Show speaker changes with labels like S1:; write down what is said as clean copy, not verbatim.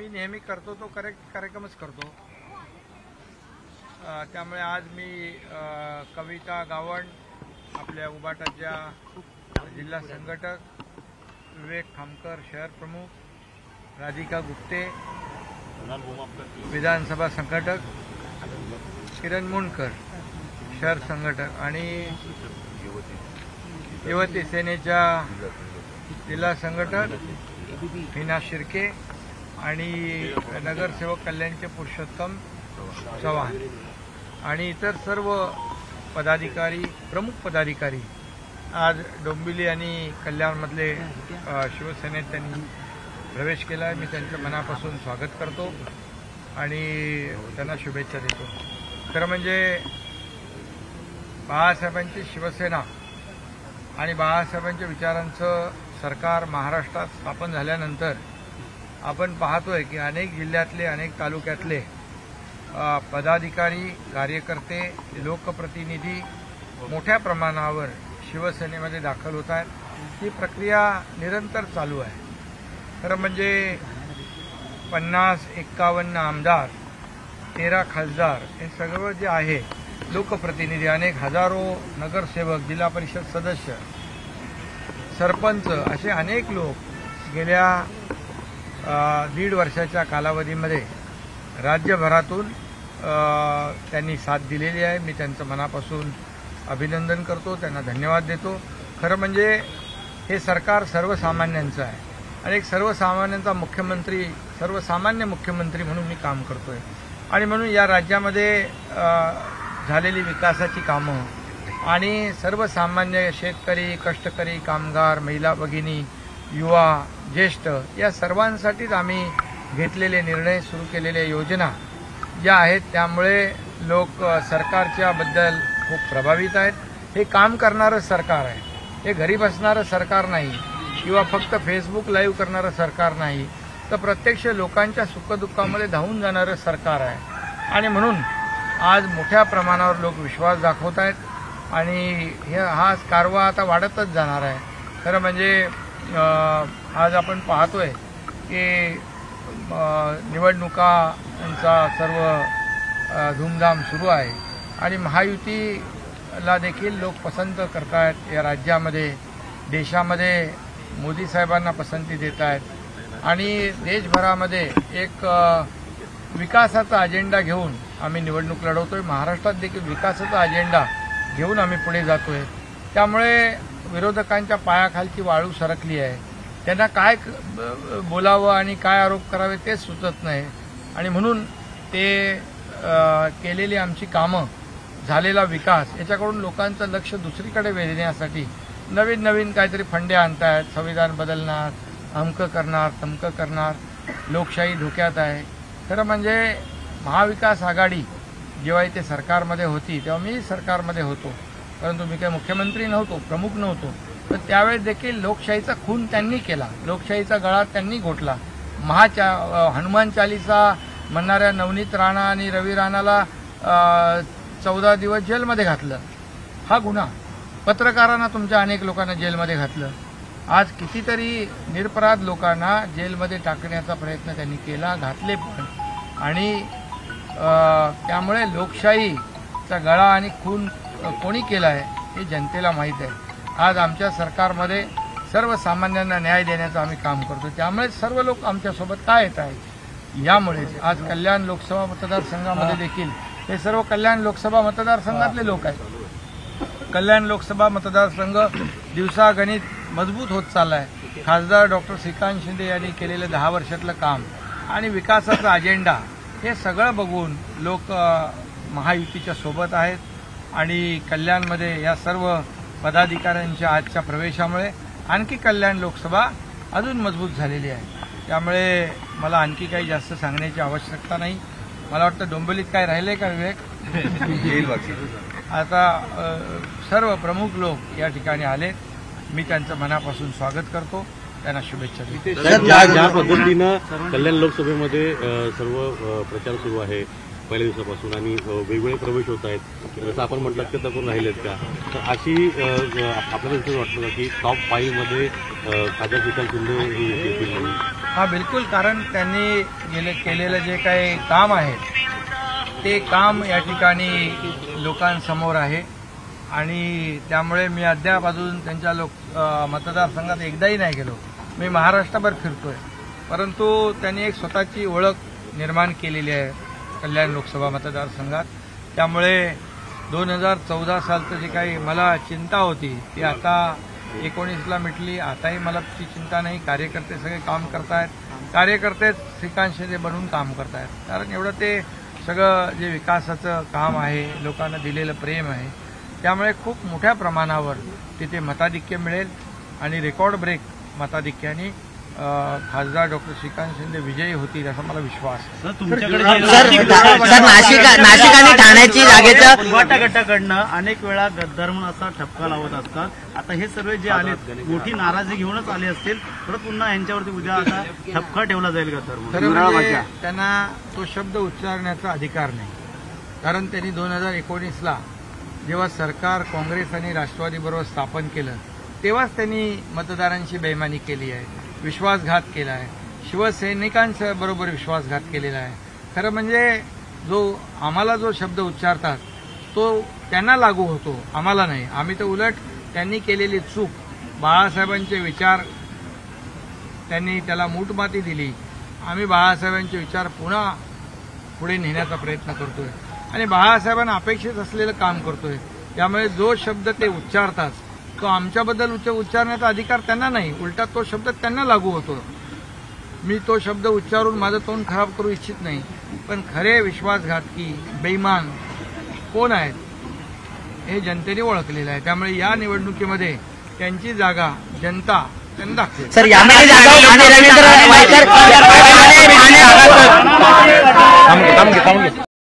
S1: मी नेहमी करतो तो कार्यक्रमच करतो। त्यामुळे आज मी कविता गावण, आपल्या उबाटाच्या जिल्हा संघटक, विवेक खामकर शहर प्रमुख, राधिका गुप्ते विधानसभा संघटक, किरण मुंडकर शहर संघटक आणि युवती सेनेच्या जिल्हा संघटक हिना शिर्के आणि नगरसेवक कल्याणचे पुरुषोत्तम चव्हाण आणि इतर सर्व पदाधिकारी, प्रमुख पदाधिकारी आज डोंबिवली आणि कल्याणमधले शिवसेनेत त्यांनी प्रवेश केला आहे। मी त्यांचं मनापासून स्वागत करतो आणि त्यांना शुभेच्छा देतो। खरं म्हणजे बाळासाहेबांची शिवसेना आणि बाळासाहेबांच्या विचारांचं सरकार महाराष्ट्रात स्थापन झाल्यानंतर आपण पाहतोय की अनेक जिल्ह्यातले, अनेक तालुक्यातले पदाधिकारी, कार्यकर्ते, लोकप्रतिनिधी मोठ्या प्रमाणावर शिवसेनेमध्ये दाखल होत आहेत। ही प्रक्रिया निरंतर चालू आहे। खरं म्हणजे 50-51 आमदार, 13 खासदार हे सगळं जे आहे, लोकप्रतिनिधी, अनेक हजारो नगरसेवक, जिल्हा परिषद सदस्य, सरपंच असे अनेक लोक गेल्या 1.5 वर्षाच्या कालावधीमध्ये राज्यभरातून त्यांनी साथ दिलेली आहे। मी त्यांचं मनापासून अभिनंदन करतो, त्यांना धन्यवाद देतो। खरं म्हणजे हे सरकार सर्वसामान्यांचं आहे आणि एक सर्वसामान्यांचा मुख्यमंत्री, सर्वसामान्य मुख्यमंत्री म्हणून मी काम करतोय आणि म्हणून या राज्यामध्ये झालेली विकासाची कामं आणि सर्वसामान्य शेतकरी, कष्टकरी, कामगार, महिला भगिनी, युवा, ज्येष्ठ या सर्वांसाठीच आम्ही घेतलेले निर्णय, सुरू केलेल्या योजना ज्या आहेत, त्यामुळे लोक सरकारच्या बद्दल खूप प्रभावित आहेत। हे काम करणारं सरकार आहे, हे घरी बसणारं सरकार नाही किंवा फक्त फेसबुक लाईव्ह करणारं सरकार नाही, तर प्रत्यक्ष लोकांच्या सुखदुःखामध्ये धावून जाणारं सरकार आहे आणि म्हणून आज मोठ्या प्रमाणावर लोक विश्वास दाखवत आहेत आणि हा कारवा आता वाढतच जाणार आहे। खरं म्हणजे आज आपण पाहतोय की निवडणुकांचा सर्व धूमधाम सुरू आहे आणि महायुतीला देखील लोक पसंत करत आहेत। या राज्यामध्ये, देशामध्ये मोदी साहेबांना पसंती देत आहेत आणि देशभरामध्ये एक विकासाचा अजेंडा घेऊन आम्ही निवडणूक लढवतोय। महाराष्ट्रात देखील विकासाचा अजेंडा घेऊन आम्ही पुढे जातोय। त्यामुळे विरोधकांच्या पायाखालची वाळू सरकली आहे, त्यांना काय बोलावं आणि काय आरोप करावे तेच सुचत नाही आणि म्हणून ते केलेली आमची कामं, झालेला विकास याच्याकडून लोकांचं लक्ष दुसरीकडे वेधण्यासाठी नवीन नवीन काहीतरी फंडे आणतायत, संविधान बदलणार, अमकं करणार, तमकं करणार, लोकशाही धोक्यात आहे। खरं म्हणजे महाविकास आघाडी जेव्हा इथे सरकारमध्ये होती तेव्हा मी सरकारमध्ये होतो, परंतु मी काही मुख्यमंत्री नव्हतो, प्रमुख नव्हतो, तर त्यावेळेस देखील लोकशाहीचा खून त्यांनी केला, लोकशाहीचा गळा त्यांनी घोटला। हनुमान चालीसा म्हणणाऱ्या नवनीत राणा आणि रवी राणाला 14 दिवस जेलमध्ये घातलं, हा गुन्हा। पत्रकारांना, तुमच्या अनेक लोकांना जेलमध्ये घातलं। आज कितीतरी निरपराध लोकांना जेलमध्ये टाकण्याचा प्रयत्न त्यांनी केला, घातले पण, आणि त्यामुळे लोकशाहीचा गळा आणि खून कोणी केला आहे हे जनतेला माहीत आहे। आज आमच्या सरकारमध्ये सर्वसामान्यांना न्याय देण्याचं आम्ही काम करतो, त्यामुळे सर्व लोक आमच्यासोबत का येत आहेत। यामुळे आज कल्याण लोकसभा मतदारसंघामध्ये देखील हे सर्व कल्याण लोकसभा मतदारसंघातले लोक आहेत। कल्याण लोकसभा मतदारसंघ दिवसागणित मजबूत होत चालला आहे। खासदार डॉक्टर श्रीकांत शिंदे यांनी केलेलं 10 वर्षातलं काम आणि विकासाचा अजेंडा हे सगळं बघून लोक महायुतीच्या सोबत आहेत आणि कल्याणमध्ये या सर्व पदाधिकाऱ्यांच्या आजच्या प्रवेशामुळे आणखी कल्याण लोकसभा अजून मजबूत झालेली आहे। त्यामुळे मला आणखी काही जास्त सांगण्याची आवश्यकता नाही। मला वाटतं डोंबिवलीत काय राहिले का विवेक? आता सर्व प्रमुख लोक या ठिकाणी आले, मी त्यांचं मनापासून स्वागत करतो, त्यांना शुभेच्छा देतो।
S2: ज्या पद्धतीनं कल्याण लोकसभेमध्ये सर्व प्रचार सुरू आहे, पहिल्या दिवसापासून आणि वेगवेगळे प्रवेश होत आहेत, जसं आपण म्हटलं की करून राहिलेत का, तर अशी आपल्याला असं वाटतं का की टॉप 5 मध्ये खासदार श्रीकांत शिंदे हे येतील म्हणून?
S1: हा बिलकुल, कारण त्यांनी केलेलं जे काही काम आहे ते काम या ठिकाणी लोकांसमोर आहे आणि त्यामुळे मी अद्याप अजून त्यांच्या मतदारसंघात एकदाही नाही गेलो. मी महाराष्ट्रभर फिरतोय, परंतु त्यांनी एक स्वतःची ओळख निर्माण केलेली आहे कल्याण लोकसभा मतदारसंघात. त्यामुळे 2014 सालचं जे काही मला चिंता होती ती आता 19ला मिटली. आताही मला ती चिंता नाही. कार्यकर्ते सगळे काम करतायत, कार्यकर्तेच श्रीकांत शिंदे बनून काम करतायत. कारण एवढं ते सगळं जे विकासाचं काम आहे, लोकांना दिलेलं प्रेम आहे, त्यामुळे खूप मोठ्या प्रमाणावर तिथे मताधिक्य मिळेल आणि रेकॉर्ड ब्रेक मताधिक्याने खासदार डॉक्टर श्रीकांत शिंदे विजयी होतील असा मला विश्वास आहे.
S3: सर नाशिक आणि ठाण्याची जागेच्या
S4: उभाटा गटाकडनं अनेक वेळा गद्दार म्हणून असा ठपका लावत असतात. आता हे सर्व जे आलेत मोठी नाराजी घेऊनच आले असतील, परत पुन्हा यांच्यावरती उद्या आता ठपका ठेवला जाईल गद्दार म्हणून.
S1: म्हणजे त्यांना तो शब्द उच्चारण्याचा अधिकार नाही. कारण त्यांनी 2019ला जेव्हा सरकार काँग्रेस आणि राष्ट्रवादीबरोबर स्थापन केलं तेव्हाच त्यांनी मतदारांची बेईमानी केली आहे, विश्वासघात केला आहे, शिवसैनिकांच्या बरोबर विश्वासघात केलेला आहे. खरं म्हणजे आम्हाला जो शब्द उच्चारतात तो त्यांना लागू होतो, आम्हाला नाही. आम्ही तर उलट त्यांनी केलेली चूक, बाळासाहेबांचे विचार त्यांनी त्याला मूठमाती दिली. आम्ही बाळासाहेबांचे विचार पुन्हा पुढे नेण्याचा प्रयत्न करतोय आणि बाळासाहेबांना अपेक्षित असलेलं काम करतोय. त्यामुळे जो शब्द ते उच्चारतात तो आमच्याबद्दल उच्चारण्याचा अधिकार त्यांना नाही, उलटा तो शब्द त्यांना लागू होतो. मी तो शब्द उच्चारून माझं तोंड खराब करू इच्छित नाही, पण खरे विश्वासघातकी बेईमान कोण आहेत हे जनतेने ओळखलेलं आहे. त्यामुळे या निवडणुकीमध्ये त्यांची जागा जनता त्यांना दाखवेल.
S3: सर यामध्ये जागा